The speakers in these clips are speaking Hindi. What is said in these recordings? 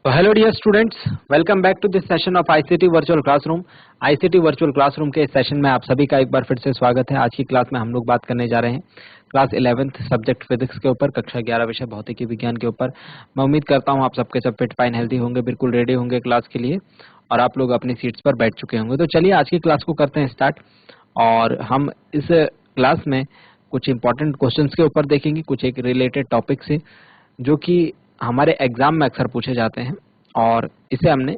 तो hello dear students, welcome back to this session of ICT virtual classroom. ICT virtual classroom के इस सेशन में आप सभी का एक बार फिर से स्वागत है। आज की क्लास में हम लोग बात करने जा रहे हैं क्लास 11th सब्जेक्ट फिजिक्स के ऊपर, कक्षा 11 विषय भौतिकी विज्ञान के ऊपर। मैं उम्मीद करता हूं आप सबके सब फिट फाइन हेल्दी होंगे, बिल्कुल रेडी होंगे क्लास के लिए और आप लोग अपनी सीट्स पर बैठ चुके होंगे। तो चलिए आज की क्लास को करते हैं स्टार्ट और हम इस क्लास में कुछ इंपॉर्टेंट क्वेश्चंस के ऊपर देखेंगे, कुछ एक रिलेटेड टॉपिक से जो कि हमारे एग्जाम में अक्सर पूछे जाते हैं और इसे हमने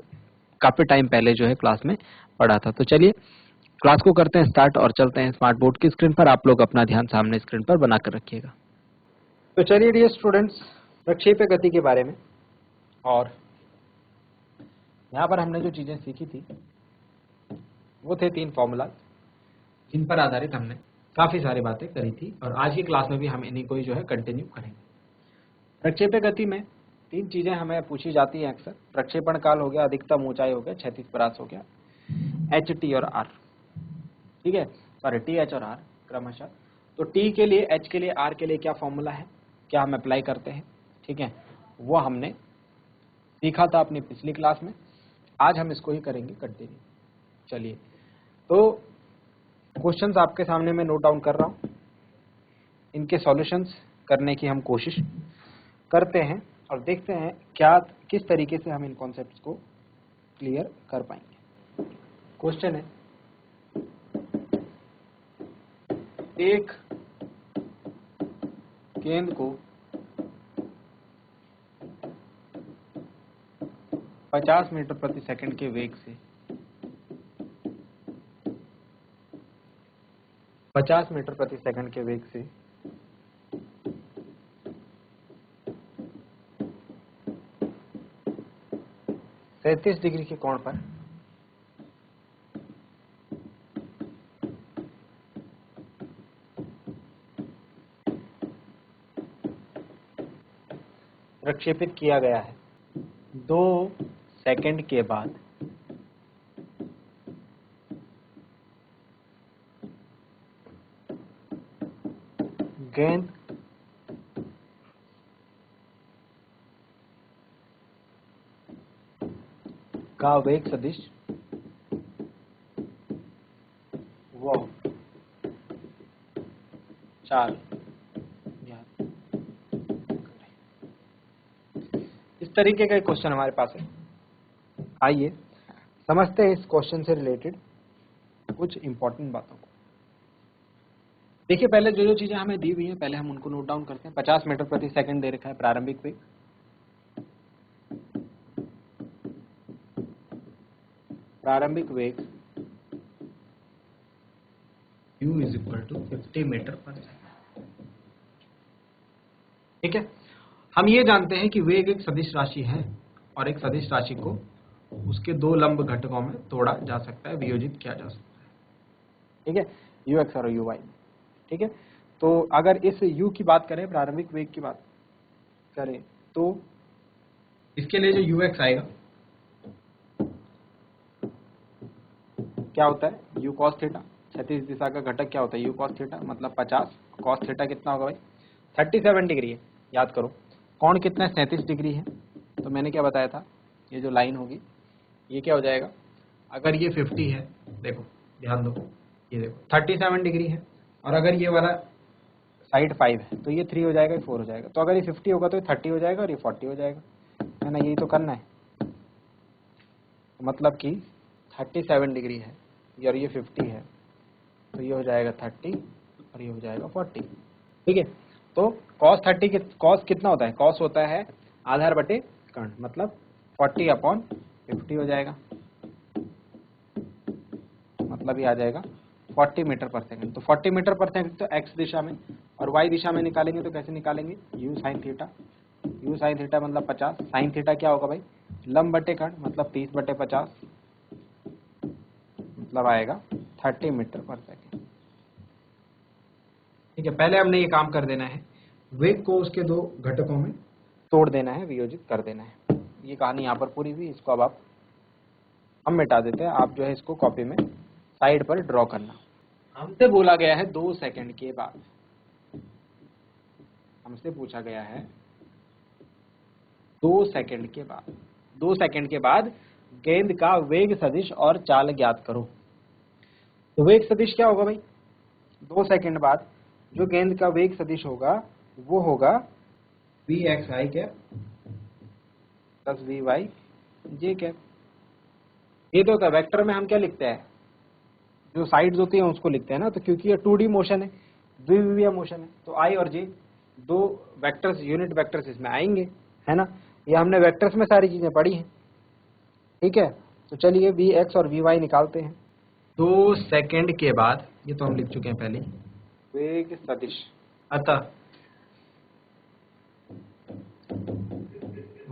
काफी टाइम पहले जो है क्लास में पढ़ा था। तो चलिए क्लास को करते हैं स्टार्ट और चलते हैं स्मार्ट बोर्ड की स्क्रीन पर। आप लोग अपना ध्यान सामने स्क्रीन पर बनाकर रखिएगा। तो चलिए डियर स्टूडेंट्स, प्रक्षेप्य गति के बारे में और यहाँ पर हमने जो चीजें सीखी थी वो थे 3 फॉर्मूला जिन पर आधारित हमने काफी सारी बातें करी थी और आज की क्लास में भी हम इन्हीं को ही जो है कंटिन्यू करेंगे। प्रक्षेप्य गति में 3 चीजें हमें पूछी जाती हैं अक्सर। प्रक्षेपण काल हो गया, अधिकतम ऊंचाई हो गया, क्षैतिज परास हो गया, एच टी और आर। ठीक है, सॉरी टी एच और आर क्रमशः। तो टी के लिए, एच के लिए, आर के लिए क्या फॉर्मूला है, क्या हम अप्लाई करते हैं, ठीक है, वो हमने सीखा था अपनी पिछली क्लास में। आज हम इसको ही करेंगे कंटिन्यू। चलिए, तो क्वेश्चंस आपके सामने मैं नोट डाउन कर रहा हूं, इनके सॉल्यूशंस करने की हम कोशिश करते हैं और देखते हैं क्या किस तरीके से हम इन कॉन्सेप्ट्स को क्लियर कर पाएंगे। क्वेश्चन है, एक गेंद को 50 मीटर प्रति सेकंड के वेग से 50 मीटर प्रति सेकंड के वेग से 37 डिग्री के कोण पर प्रक्षेपित किया गया है। 2 सेकंड के बाद गेंद का वेग सदिश वह चाल ज्ञात करें। इस तरीके का एक क्वेश्चन हमारे पास है। आइए समझते हैं इस क्वेश्चन से रिलेटेड कुछ इंपॉर्टेंट बातों को। देखिए, पहले जो जो चीजें हमें दी हुई हैं पहले हम उनको नोट डाउन करते हैं। 50 मीटर प्रति सेकंड दे रखा है प्रारंभिक वेग, प्रारंभिक वेग u is equal to 50 metre पर सेकंड। ठीक है, हम ये जानते हैं कि वेग एक सदिश राशि है और एक सदिश राशि को उसके 2 लंब घटकों में तोड़ा जा सकता है, वियोजित किया जा सकता है। ठीक है, ux और uy। ठीक है, तो अगर इस u की बात करें, प्रारंभिक वेग की बात करें, तो इसके लिए जो ux आएगा क्या होता है, u cos थीटा। क्षैतिज दिशा का घटक क्या होता है, u cos थीटा, मतलब 50 cos थीटा कितना होगा भाई, 37 डिग्री है। याद करो कोण कितना है, 37 डिग्री है। तो मैंने क्या बताया था, ये जो लाइन होगी ये क्या हो जाएगा, अगर ये 50 है, देखो ध्यान दो, ये देखो 37 डिग्री है और अगर ये वाला साइड 5 है तो ये 3 हो जाएगा, ये 4 हो जाएगा। तो अगर ये 50 होगा तो ये 30 हो जाएगा और ये 40 हो जाएगा, है ना। यही तो करना है, मतलब कि 37 डिग्री है और ये 50 है तो ये हो जाएगा 30 और ये हो जाएगा 40। ठीक है, तो cos 30 के cos कितना होता है, cos होता है आधार बटे कर्ण, मतलब 40/50 हो जाएगा, मतलब ये आ जाएगा 40 मीटर पर सेकंड। तो 40 मीटर पर सेकंड तो x दिशा में और y दिशा में निकालेंगे तो कैसे निकालेंगे, u sin theta. u sin theta मतलब 50, sin थीटा क्या होगा भाई, लंब बटे कर्ण, मतलब 30/50, मतलब आएगा 30 मीटर पर सेकंड। ठीक है, पहले हमने ये काम कर देना है, वेग को उसके 2 घटकों में तोड़ देना है, वियोजित कर देना है। ये कहानी यहाँ पर पूरी हुई, इसको अब हम मिटा देते हैं। आप जो है इसको कॉपी में साइड पर ड्रॉ करना। हमसे बोला गया है 2 सेकंड के बाद, हमसे पूछा गया है 2 सेकंड के बाद 2 सेकंड के बाद गेंद का वेग सदिश और चाल ज्ञात करो। तो वेग सदिश क्या होगा भाई? 2 सेकंड बाद जो गेंद का वेग सदिश होगा वो होगा V X I cap plus V Y J cap. ये तो होता है वेक्टर में हम क्या लिखते हैं, जो साइड्स होती हैं उसको लिखते हैं ना, तो क्योंकि ये 2D मोशन है, द्विविमीय मोशन है, तो आई और जे दो वेक्टर्स, यूनिट वेक्टर्स इसमें आएंगे, है ना। ये हमने वेक्टर्स में सारी चीजें पढ़ी हैं, ठीक है। तो चलिए वी एक्स और वी वाई निकालते हैं। 2 सेकंड के बाद, ये तो हम लिख चुके हैं पहले, वेग सदिश, अतः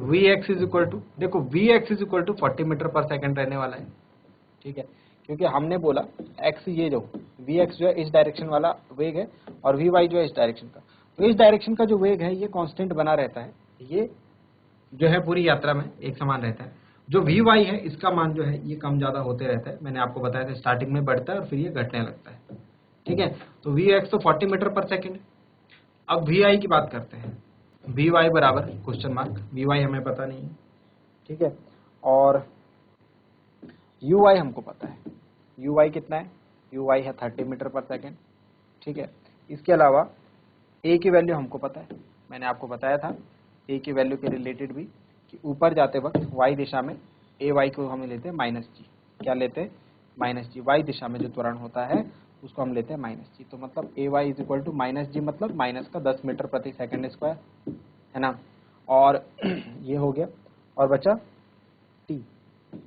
V X is equal to, देखो V X is equal to 40 metre पर सेकंड रहने वाला है, ठीक है, क्योंकि हमने बोला एक्स, ये जो वी एक्स जो है इस डायरेक्शन वाला वेग है और वी वाई जो है इस डायरेक्शन का, तो इस डायरेक्शन का जो वेग है ये कांस्टेंट बना रहता है, ये जो है पूरी यात्रा में एक समान रहता है। जो वी वाई है इसका मान जो है ये कम ज्यादा होते रहता है, मैंने आपको बताया था स्टार्टिंग में बढ़ता है और फिर ये घटने लगता है, ठीक है। तो वी एक्स तो 40 मीटर पर सेकेंड। अब वी आई की बात करते हैं, वी वाई बराबर क्वेश्चन मार्क, वी वाई हमें पता नहीं है, ठीक है, और यू वाई हमको पता है, यू वाई कितना है, यू वाई है 30 मीटर पर सेकेंड, ठीक है। इसके अलावा ए की वैल्यू हमको पता है, मैंने आपको बताया था ए की वैल्यू के रिलेटेड भी कि ऊपर जाते वक्त वाई दिशा में ए वाई को हम लेते हैं माइनस जी, क्या लेते हैं, माइनस जी, वाई दिशा में जो त्वरण होता है उसको हम लेते हैं माइनस जी, तो मतलब A Y is equal to minus G, मतलब माइनस का 10 मीटर प्रति सेकंड स्क्वायर, है ना। और ये हो गया, और बचा टी,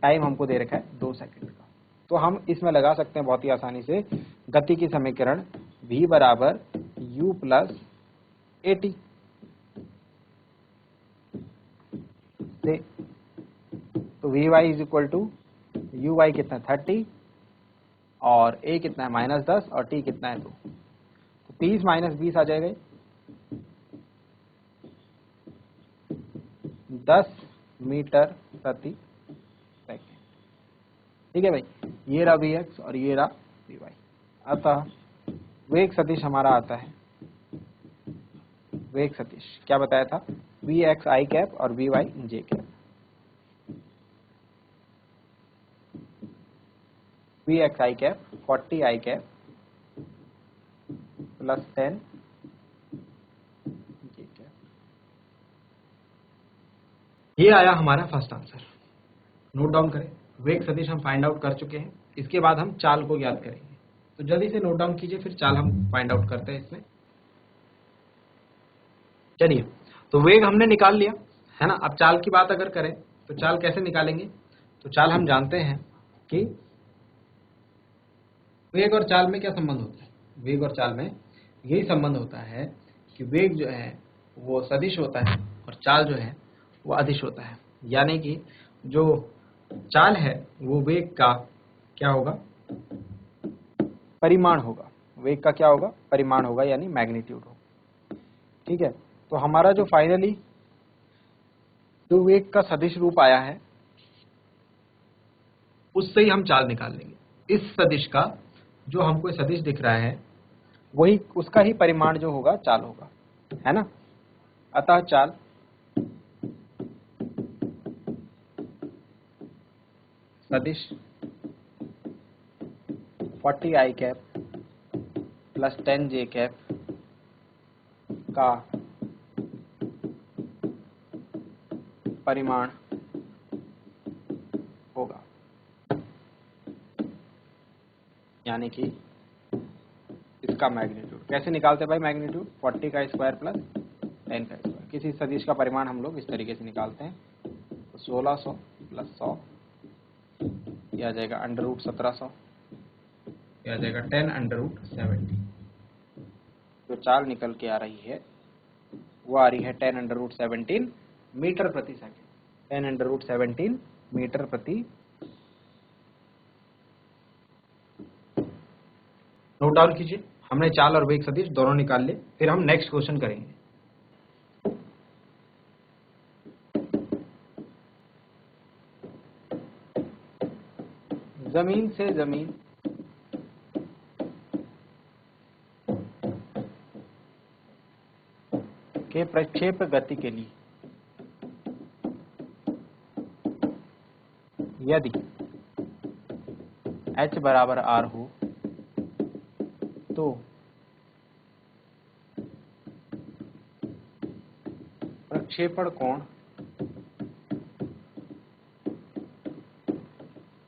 टाइम हमको दे रखा है 2 सेकंड का, तो हम इसमें लगा सकते हैं बहुत ही आसानी से गति की समीकरण v बराबर u प्लस ए टी से, तो V Y is equal to U Y कितना है 30 और a कितना है -10 और t कितना है 2, तो 30 - 20 आ जाएगा 10 मीटर प्रति सेकेंड, ठीक है भाई। ये रहा वी एक्स और ये रहा वी वाई। अतः वेग सदिश हमारा आता है, वेग सदिश क्या बताया था, वी एक्स आई कैप और V Y J cap. V X I cap 40 I cap plus 10 J cap. ये आया हमारा फर्स्ट आंसर, नोट डाउन करें। वेग सदिश हम फाइंड आउट कर चुके हैं, इसके बाद हम चाल को ज्ञात करेंगे, तो जल्दी से नोट डाउन कीजिए, फिर चाल हम फाइंड आउट करते हैं इसमें। चलिए, तो वेग हमने निकाल लिया, है ना। अब चाल की बात अगर करें तो चाल कैसे निकालेंगे, तो चाल हम जानते हैं कि वेग और चाल में क्या संबंध होता है, वेग और चाल में यही संबंध होता है कि वेग जो है वो सदिश होता है और चाल जो है वो अदिश होता है, यानी कि जो चाल है वो वेग का क्या होगा, परिमाण होगा, वेग का क्या होगा, परिमाण होगा, यानी मैग्नीट्यूड होगा, ठीक है। तो हमारा जो फाइनली जो वेग का सदिश रूप आया है उससे ही हम चाल निकाल लेंगे। इस सदिश का जो हमको सदिश दिख रहा है वही, उसका ही परिमाण जो होगा चाल होगा, है ना। अतः चाल सदिश 40 I cap plus 10 J cap का परिमाण होगा, यानी कि इसका मैग्नीट्यूड। कैसे निकालते हैं भाई मैग्नीट्यूड, 40 का स्क्वायर प्लस 10 का स्क्वायर। किसी सदिश का परिमाण हम लोग इस तरीके से निकालते हैं, तो 1600 प्लस 100 ये आ जाएगा √1700, ये आ जाएगा 10√70। जो चाल निकल के आ रही है वो आ रही है 10√17 मीटर प्रति सेकेंड, 10√17 मीटर प्रति। नोट डाउन कीजिए, हमने चाल और वेग सदिश दोनों निकाल लिए, फिर हम नेक्स्ट क्वेश्चन करेंगे। जमीन से जमीन के प्रक्षेप गति के लिए यदि h बराबर r हो तो प्रक्षेपण कोण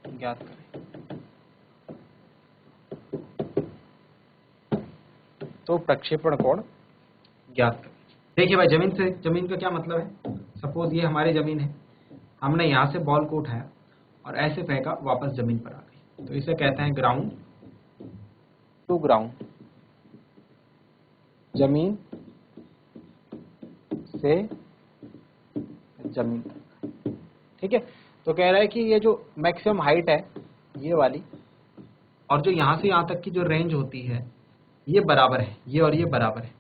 ज्ञात करें। तो प्रक्षेपण कोण ज्ञात करें। देखिए भाई, जमीन का क्या मतलब है। सपोज ये हमारी जमीन है, हमने यहां से बॉल को उठाया और ऐसे फेंका, वापस जमीन पर आ गई, तो इसे कहते हैं ग्राउंड टू ग्राउंड, जमीन से जमीन तक। ठीक है, तो कह रहा है कि ये जो मैक्सिमम हाइट है ये वाली, और जो यहां से यहां तक की जो रेंज होती है ये बराबर है, ये और ये बराबर है।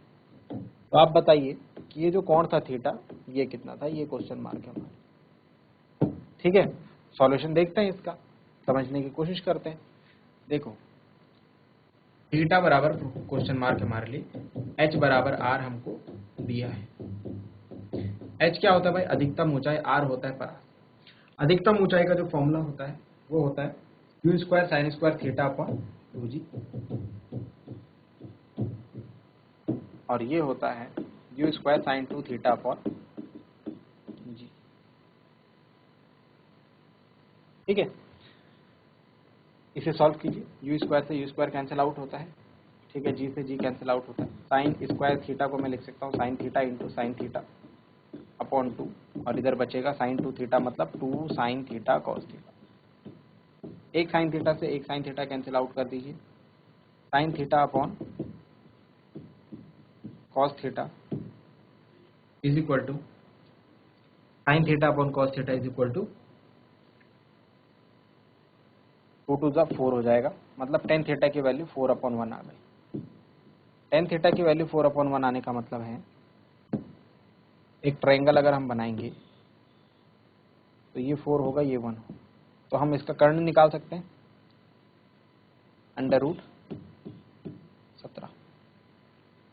तो आप बताइए कि ये जो कोण था थीटा, ये कितना था। ये क्वेश्चन मार्क है हमारा। ठीक है, सॉल्यूशन देखते हैं, इसका समझने की कोशिश करते हैं। देखो, थीटा बराबर क्वेश्चन मार्क हमारे लिए, h बराबर r हमको दिया है। h क्या होता है भाई, अधिकतम ऊंचाई, r होता है परास। अधिकतम ऊंचाई का जो फॉर्मूला होता है वो होता है u square sine square theta upon 2g, और ये होता है u square sine 2 theta upon g। ठीक है, इसे सॉल्व कीजिए। u स्क्वायर से u स्क्वायर कैंसिल आउट होता है। ठीक है, g से g कैंसिल आउट होता है। साइन स्क्वायर थीटा को मैं लिख सकता हूँ sine theta into sine theta upon 2, और इधर बचेगा साइन 2 थीटा मतलब 2 साइन थीटा कॉस थीटा। एक साइन थीटा से एक साइन थीटा कैंसिल आउट कर दीजिए। Sine theta upon cos theta is equal to sine theta upon cos theta is equal to 2 to ज़ा 4 हो जाएगा, मतलब टेन थीटा की वैल्यू 4/1 आ गई। टेन थीटा की वैल्यू 4/1 आने का मतलब है, एक ट्रायंगल अगर हम बनाएंगे तो ये 4 होगा, ये 1 होगा, तो हम इसका कर्ण निकाल सकते हैं, √17।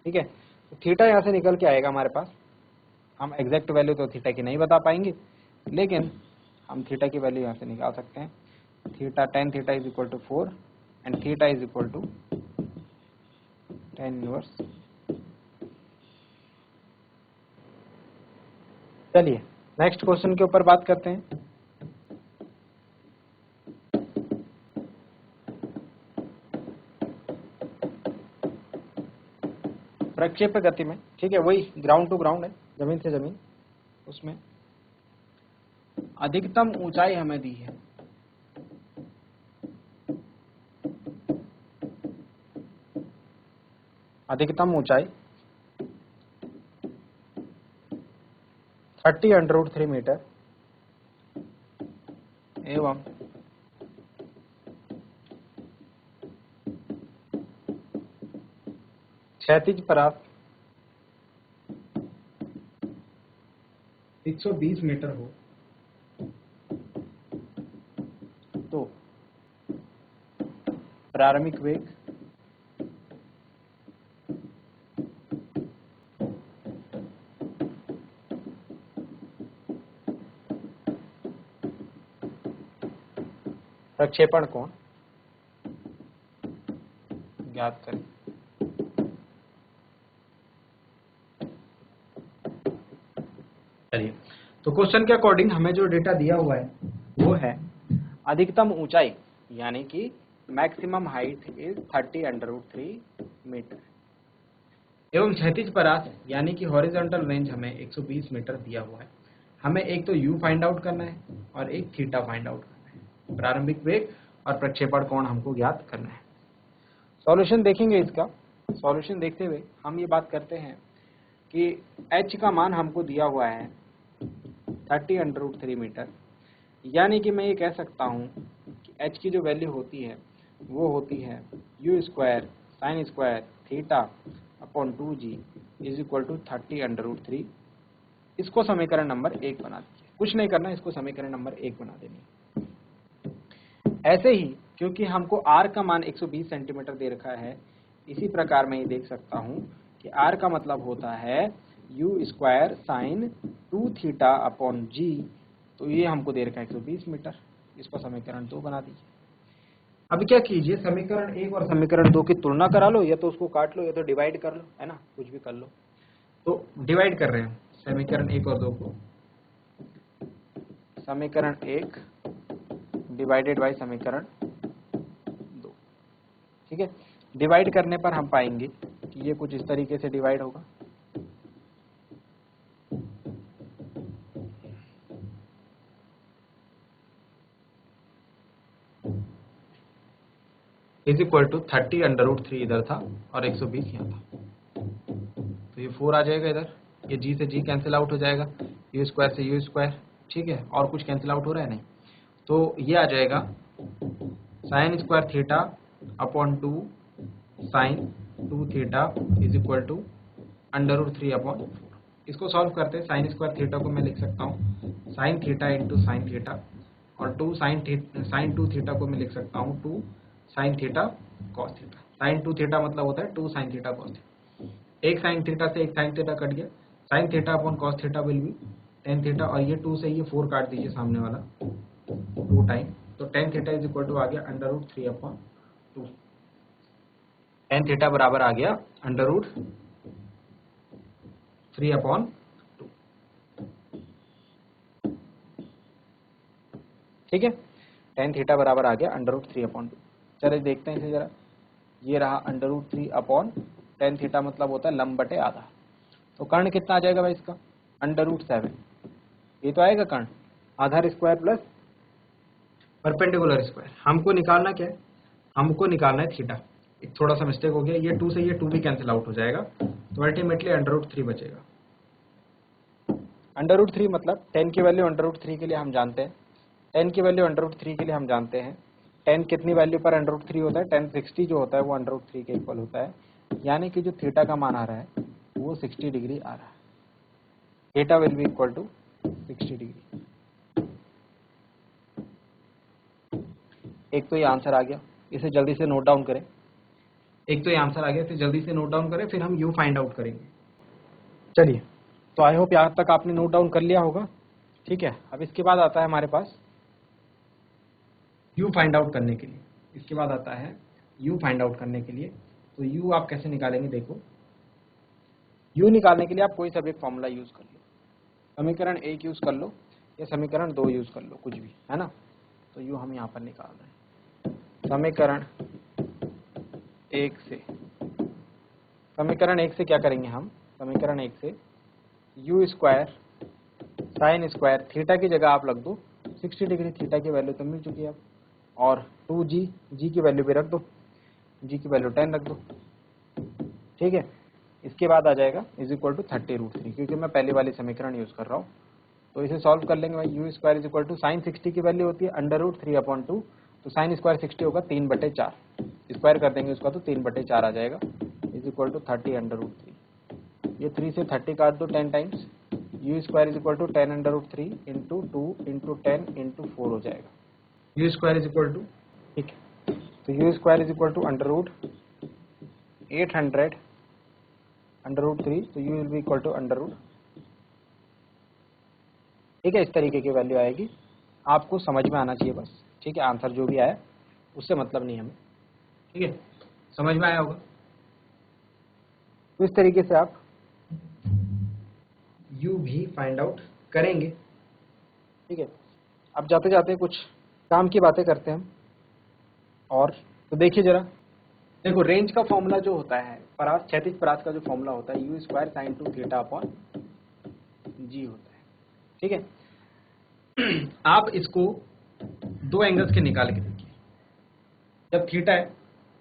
ठीक है, तो थीटा यहाँ से निकल के आएगा हमारे पास। हम एग्जैक्ट वैल्यू तो थीटा की नहीं बता पाएंगे, लेकिन हम थीटा की वैल्यू यहाँ से निकाल सकते हैं। Theta tan theta is equal to 4 and theta is equal to tan inverse. चलिए नेक्स्ट क्वेश्चन के ऊपर बात करते हैं। प्रक्षेप गति में, ठीक है, वही ग्राउंड टू ग्राउंड है, जमीन से जमीन, उसमें अधिकतम ऊंचाई हमें दी है। अधिकतम ऊंचाई 30√3 मीटर एवं क्षैतिज परास 120 मीटर हो तो प्रारंभिक वेग प्रक्षेपण कोण ज्ञात करें। चलिए, तो क्वेश्चन के अकॉर्डिंग हमें जो डेटा दिया हुआ है वो है अधिकतम ऊंचाई, यानी कि मैक्सिमम हाइट इज 30√3 मीटर, एवं क्षैतिज परास यानी कि हॉरिजॉन्टल रेंज हमें 120 मीटर दिया हुआ है। हमें एक तो u फाइंड आउट करना है और एक थीटा फाइंड आउट करना है। प्रारंभिक वेग और प्रक्षेपण कोण हमको ज्ञात करना है। सॉल्यूशन देखेंगे। इसका सॉल्यूशन देखते हुए हम ये बात करते हैं कि h का मान हमको दिया हुआ है 30√3 मीटर, यानी कि मैं ये कह सकता हूँ कि h की जो वैल्यू होती है वो होती है u square sine square theta upon 2g is equal to 30√3। इसको समीकरण नंबर 1 बना दीजिए, कुछ नहीं करना, इसको समीकरण नंबर 1 बना देनी। ऐसे ही क्योंकि हमको r का मान 120 सेंटीमीटर दे रखा है, इसी प्रकार मैं ये देख सकता हूँ कि r का मतलब होता है u square sine 2 theta upon g, तो ये हमको दे रखा है 120 मीटर। इसको समीकरण 2 बना दीजिए। अब क्या कीजिए, समीकरण 1 और समीकरण 2 की तुलना करा लो, या तो उसको काट लो या तो डिवाइड कर लो, है ना, कुछ भी कर लो। तो डिवाइड कर रहे हैं समीकरण 1 और 2 को, समीकरण 1 डिवाइडेड बाय समीकरण 2, ठीक है। डिवाइड करने पर हम पाएंगे कि ये कुछ इस तरीके से डिवाइड होगा, is equal to 30 under root 3 इधर था और 120 यहाँ था, तो ये 4 आ जाएगा इधर, ये जी से जी कैंसिल आउट हो जाएगा, यू स्क्वायर से यू स्क्वायर, ठीक है, और कुछ कैंसिल आउट हो रहा है नहीं, तो ये आ जाएगा sine square theta upon 2 sine 2 theta is equal to under root 3 upon 4। इसको सॉल्व करते हैं, साइन स्क्वायर थीटा को मैं लिख सकता हूँ sine theta into sine theta, और 2 साइन 2 थीटा को मैं लिख सकता हूँ 2 sine theta cos theta. Sine 2 theta मतलब होता है 2 साइन थीटा कॉस थीटा, एक साइन थीटा से एक साइन थीटा कट गया, sine theta upon cos theta will be tan theta, और ये 2 से ये 4 काट दीजिए सामने वाला 2 टाइम, तो tan theta is equal to आ गया under root 3 upon 2, tan theta बराबर आ गया अंडर रूट 3 अपॉन 2, ठीक है, टेन थीटा बराबर आ गया अंडर रूट 3 अपॉन 2। चलिए देखते हैं इसे जरा, ये रहा under root 3 upon tan theta मतलब होता है लंब बटे आधा, तो कर्ण कितना आ जाएगा भाई इसका, अंडर रूट 7, ये तो आएगा कर्ण, आधार स्क्वायर प्लस परपेंडिकुलर स्क्वायर। हमको निकालना क्या है, हमको निकालना है थीटा, एक थोड़ा सा मिस्टेक हो गया, ये 2 से ये 2 भी कैंसिल आउट हो जाएगा, तो अल्टीमेटली अंडर रूट 3 बचेगा। अंडर रूट 3 मतलब 10 की वैल्यू अंडर रूट 3 के लिए हम जानते हैं, 10 की वैल्यू अंडर रूट 3 के लिए हम जानते हैं 10 कितनी वैल्यू पर अंडर रूट 3 होता है, 1060 जो होता है वो अंडर रूट 3 के इक्वल होता है, यानी कि जो थीटा का मान आ रहा है वो 60 डिग्री आ रहा है, theta will be equal to 60 degree. एक तो ये आंसर आ गया, इसे जल्दी से नोट डाउन करें, एक तो ये आंसर आ गया, इसे जल्दी से नोट डाउन करें, फिर हम यू फाइंड आउट करेंगे। चलिए, तो आई होप यहाँ तक आपने नोट डाउन कर लिया होगा, ठीक है। अब इसके बाद आता है हमारे पास यू फाइंड आउट करने के लिए, इसके बाद आता है यू फाइंड आउट करने के लिए, तो यू आप कैसे निकालेंगे, देखो यू निकालने के लिए आप कोई सा भी एक फॉर्मूला यूज कर लो, समीकरण 1 यूज कर लो या समीकरण 2 यूज कर लो, कुछ भी, है ना। तो यू हम यहाँ पर निकाल रहे हैं समीकरण 1 से, समीकरण 1 से क्या करेंगे हम, समीकरण 1 से you square sine square theta की जगह आप रख दो 60 डिग्री, थीटा की वैल्यू तो मिल चुकी है अब, और 2g, जी की वैल्यू भी रख दो, जी की वैल्यू 10 रख दो, ठीक है। इसके बाद आ जाएगा इज इक्वल टू 30 रूट 3, क्योंकि मैं पहले वाली समीकरण यूज कर रहा हूँ, तो इसे सॉल्व कर लेंगे भाई। U square is equal to sine 60 की वैल्यू होती है अंडर रूट 3 अपॉन 2, तो साइन स्क्वायर 60 होगा 3/4, स्क्वायर कर देंगे उसका तो 3/4 आ जाएगा, is equal to 30 under root 3, ये 3 से 30 काट दो 10 times, U square is equal to 10 under root 3 into 2 into 10 into 4 हो जाएगा, U square is equal to, ठीक है, तो U square is equal to under root 800 under root 3, तो U will be equal to under root, ठीक है। इस तरीके की वैल्यू आएगी, आपको समझ में आना चाहिए बस, ठीक है, आंसर जो भी आया उससे मतलब नहीं हमें, ठीक है, समझ में आया होगा। तो इस तरीके से आप यू भी फाइंड आउट करेंगे, ठीक है। अब जाते जाते कुछ काम की बातें करते हैं हम, और तो देखिए जरा, देखो रेंज का फॉर्मूला जो होता है, परास क्षैतिज परास का जो फॉर्मूला होता है U square sine 2 theta upon G होता है, ठीक है। आप इसको दो एंगल्स के निकाल के देखिए, जब थीटा है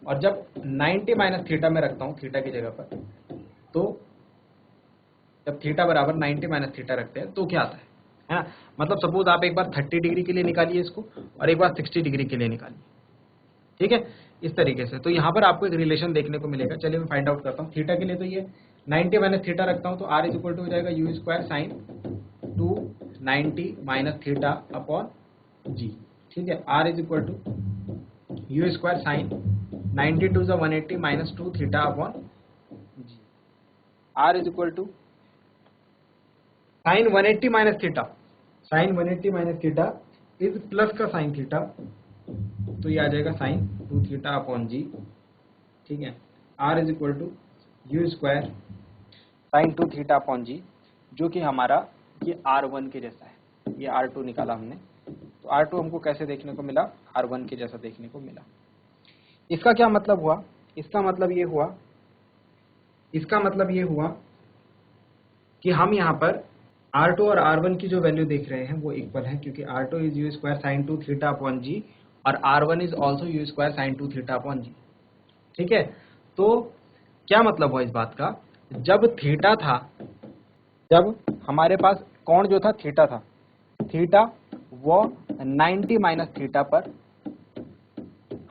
और जब 90 माइनस थीटा में रखता हूँ थीटा की जगह पर, तो जब थीटा बराबर 90 माइनस थीटा रखते हैं तो क्या आता है ना, मतलब सपोज आप एक बार 30 डिग्री के लिए निकालिए इसको और एक बार 60 डिग्री के लिए निकालिए, ठीक है, इस तरीके से। तो यहाँ पर आपको एक रिलेशन देखने को मिलेगा, चलिए मैं फाइंड आउट करता हूँ। थीटा के लिए तो ये 90 माइनस थीटा रखता हूँ, तो आर इज इक्वल टू हो जाएगा U square sine 2 90 minus theta upon G, ठीक है, R is equal to U square sine 90 to 180 minus 2 theta upon G, R is equal to sine 180 minus theta, sine 180 minus theta is plus का साइन थीटा, तो ये आ जाएगा साइन 2 थीटा अपॉन जी, ठीक है। R is equal to U square sine 2 theta upon G, जो कि हमारा ये R1 के जैसा है। ये R2 निकाला हमने, तो R2 हमको कैसे देखने को मिला, R1 के जैसा देखने को मिला। इसका क्या मतलब हुआ, इसका मतलब ये हुआ कि हम यहाँ पर R2 और R1 की जो वैल्यू देख रहे हैं वो इक्वल है, क्योंकि R2 is U square sine 2 theta upon G और R1 is also U square sine 2 theta upon G, ठीक है। तो क्या मतलब हुआ इस बात का, जब थीटा था, जब हमारे पास कोण जो था थीटा था, थीटा वो 90 माइनस थीटा पर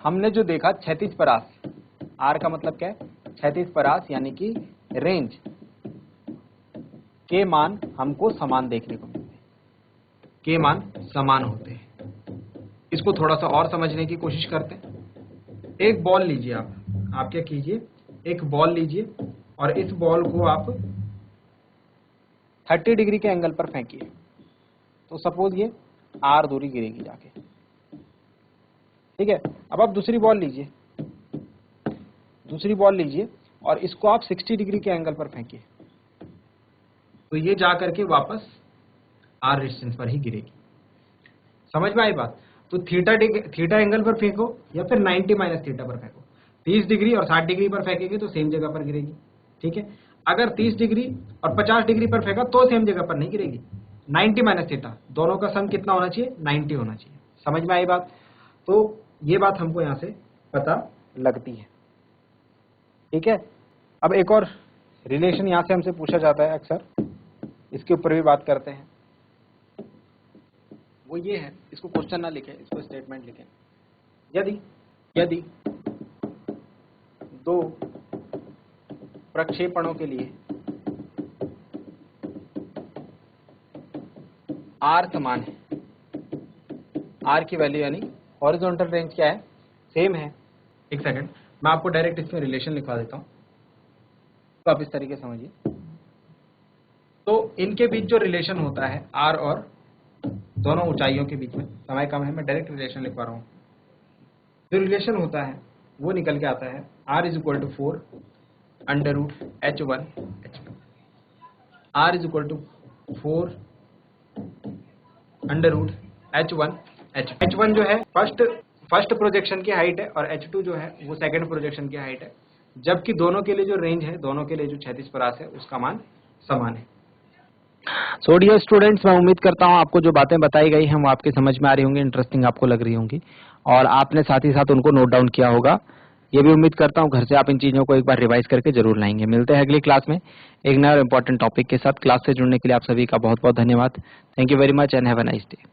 हमने जो देखा क्षैतिज परास, आर का मतलब क्या है, क्षैतिज परास यानी कि रेंज के मान हमको समान देखने को मिलते हैं, के मान समान होते हैं। इसको थोड़ा सा और समझने की कोशिश करते हैं। एक बॉल लीजिए आप क्या कीजिए, एक बॉल लीजिए और इस बॉल को आप 30 डिग्री के एंगल पर फेंकिए, तो सपोज ये आर दूरी गिरेगी जाके, ठीक है। अब आप दूसरी बॉल लीजिए और इसको आप 60 डिग्री के एंगल पर फेंकिए, तो ये जा करके वापस आर डिस्टेंस पर ही गिरेगी। समझ में आई बात। तो थीटा एंगल पर फेंको या फिर 90 माइनस थीटा पर फेंको, 30 डिग्री और 60 डिग्री पर फेंकेंगे तो सेम जगह पर गिरेगी, ठीक है। अगर 30 डिग्री और 50 डिग्री पर फेंका तो सेम जगह पर नहीं गिरेगी। 90 माइनस थीटा, दोनों का सम कितना होना चाहिए, 90 होना चाहिए। समझ में आई बात। तो ये बात हमको यहाँ से पता लगती है, ठीक है। अब एक और रिलेशन यहाँ से हमसे पूछा जाता है अक्सर, इसके ऊपर भी बात करते हैं। वो ये है, इसको क्वेश्चन ना लिखें, इसको स्टेटमेंट लिखें। यदि दो प्रक्षेपणों के लिए R समान है, R की वैल्यू यानी हॉरिजॉन्टल रेंज क्या है, सेम है। एक सेकंड, मैं आपको डायरेक्ट इसमें रिलेशन लिखवा देता हूँ, तो आप इस तरीके समझिए। तो इनके बीच जो रिलेशन होता है R और दोनों ऊंचाइयों के बीच में, समय कम है, मैं डायरेक्ट रिलेशन लिखवा रहा हूँ। जो रिलेशन होता है वो निकल के आता है R is equal to 4 under root H1 H2। R is equal to 4 under root H1 H2। H1 जो है फर्स्ट प्रोजेक्शन की हाइट है और H2 जो है वो सेकंड प्रोजेक्शन की हाइट है, जबकि दोनों के लिए जो रेंज है, दोनों के लिए जो क्षैतिज परास है उसका मान समान है। सो डियर स्टूडेंट्स, मैं उम्मीद करता हूँ आपको जो बातें बताई गई हैं वो आपके समझ में आ रही होंगी, इंटरेस्टिंग आपको लग रही होंगी और आपने साथ ही साथ उनको नोट डाउन किया होगा। ये भी उम्मीद करता हूँ घर से आप इन चीजों को एक बार रिवाइज करके जरूर लाएंगे। मिलते हैं अगली क्लास में एक नया और इंपॉर्टेंट टॉपिक के साथ। क्लास से जुड़ने के लिए आप सभी का बहुत बहुत धन्यवाद। Thank you very much and have a nice day.